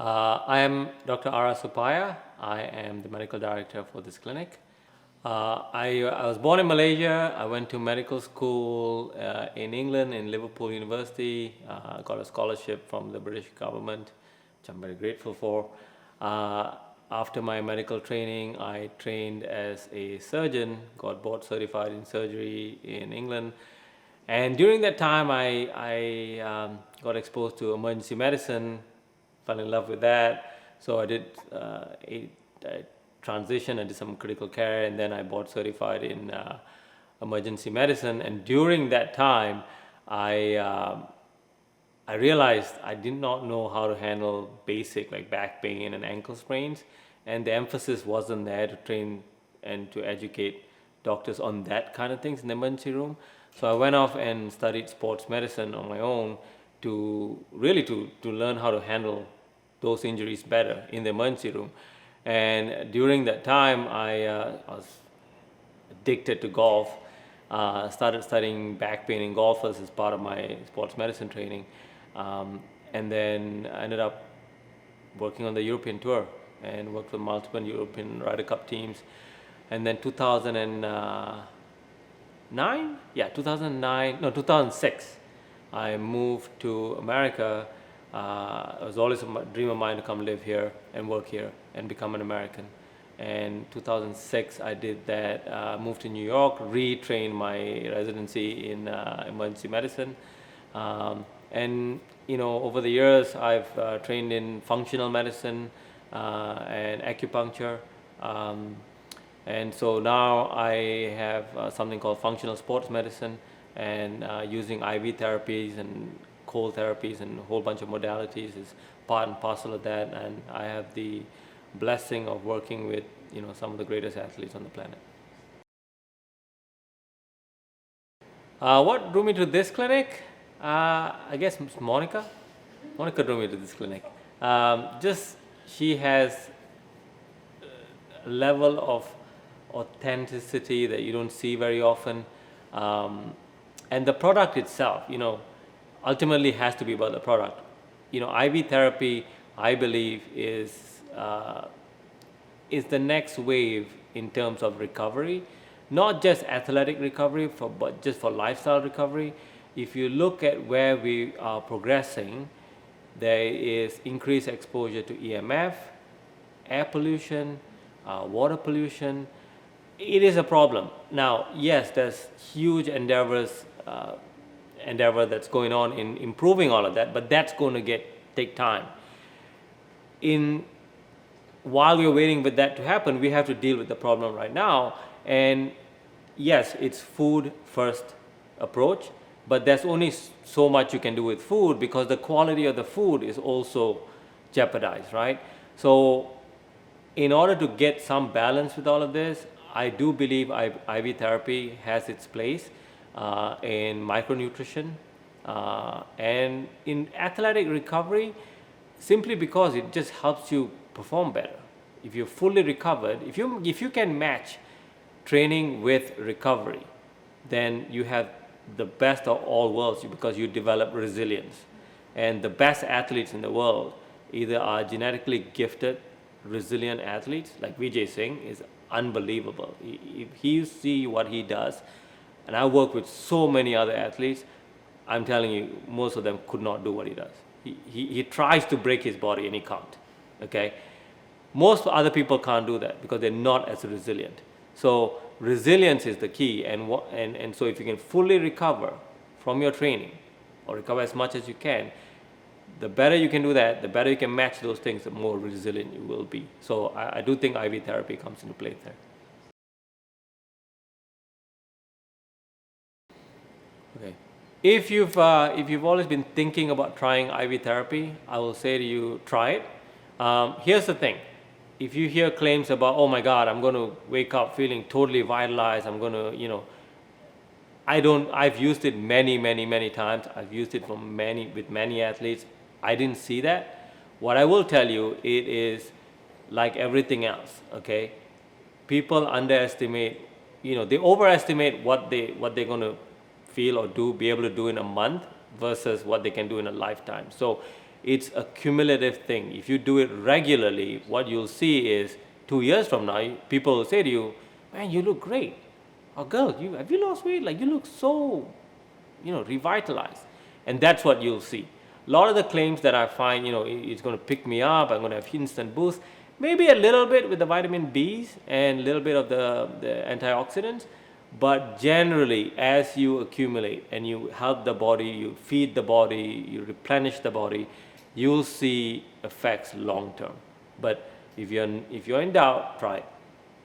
I am Dr. Ara Suppiah. I am the medical director for this clinic. I was born in Malaysia. I went to medical school in England, in Liverpool University. Got a scholarship from the British government, which I'm very grateful for. After my medical training, I trained as a surgeon, got board certified in surgery in England. And during that time, I got exposed to emergency medicine, fell in love with that. So I did a transition. I did some critical care, and then I board certified in emergency medicine. And during that time, I realized I did not know how to handle basic like back pain and ankle sprains, and the emphasis wasn't there to train and to educate doctors on that kind of things in the emergency room. So I went off and studied sports medicine on my own to really to learn how to handle those injuries better in the emergency room. And during that time, I was addicted to golf. Started studying back pain in golfers as part of my sports medicine training, and then I ended up working on the European tour and worked with multiple European Ryder Cup teams. And then 2006, I moved to America. It was always a dream of mine to come live here and work here and become an American. And 2006, I did that, moved to New York, retrained my residency in emergency medicine. And, over the years, I've trained in functional medicine and acupuncture. And so now I have something called functional sports medicine, and using IV therapies and cold therapies and a whole bunch of modalities is part and parcel of that. And I have the blessing of working with some of the greatest athletes on the planet. What drew me to this clinic? I guess it's Monica. Monica drew me to this clinic. Just she has a level of authenticity that you don't see very often, and the product itself, ultimately has to be about the product. IV therapy, I believe, is the next wave in terms of recovery, not just athletic recovery, but just for lifestyle recovery. If you look at where we are progressing, there is increased exposure to EMF, air pollution, water pollution. It is a problem. Now, yes, there's huge endeavor that's going on in improving all of that, but that's going to take time. While we're waiting for that to happen, we have to deal with the problem right now. And yes, it's food first approach, but there's only so much you can do with food because the quality of the food is also jeopardized, right? So in order to get some balance with all of this, I do believe IV therapy has its place in micronutrition and in athletic recovery, simply because it just helps you perform better. If you're fully recovered, if you can match training with recovery, then you have the best of all worlds because you develop resilience. And the best athletes in the world either are genetically gifted, resilient athletes, like Vijay Singh is unbelievable. If you see what he does, and I work with so many other athletes, I'm telling you, most of them could not do what he does. He tries to break his body and he can't. Okay, most other people can't do that because they're not as resilient. So resilience is the key, and so if you can fully recover from your training or recover as much as you can, the better you can do that, the better you can match those things, the more resilient you will be. So I do think IV therapy comes into play there. Okay. If you've always been thinking about trying IV therapy, I will say to you, try it. Here's the thing. If you hear claims about, oh my God, I'm going to wake up feeling totally vitalized, I'm going to, I've used it many times. I've used it with many athletes. I didn't see that. What I will tell you, it is like everything else, okay? People underestimate, they overestimate what they're going to feel or be able to do in a month versus what they can do in a lifetime. So It's a cumulative thing. If you do it regularly, what you'll see is 2 years from now, people will say to you, man, you look great. Or girl, have you lost weight? Like, you look so, revitalized. And that's what you'll see. A lot of the claims that I find, it's going to pick me up, I'm going to have instant boost, maybe a little bit with the vitamin Bs and a little bit of the antioxidants, but generally, as you accumulate and you help the body, you feed the body, you replenish the body, you'll see effects long term. But if you're in doubt, try it.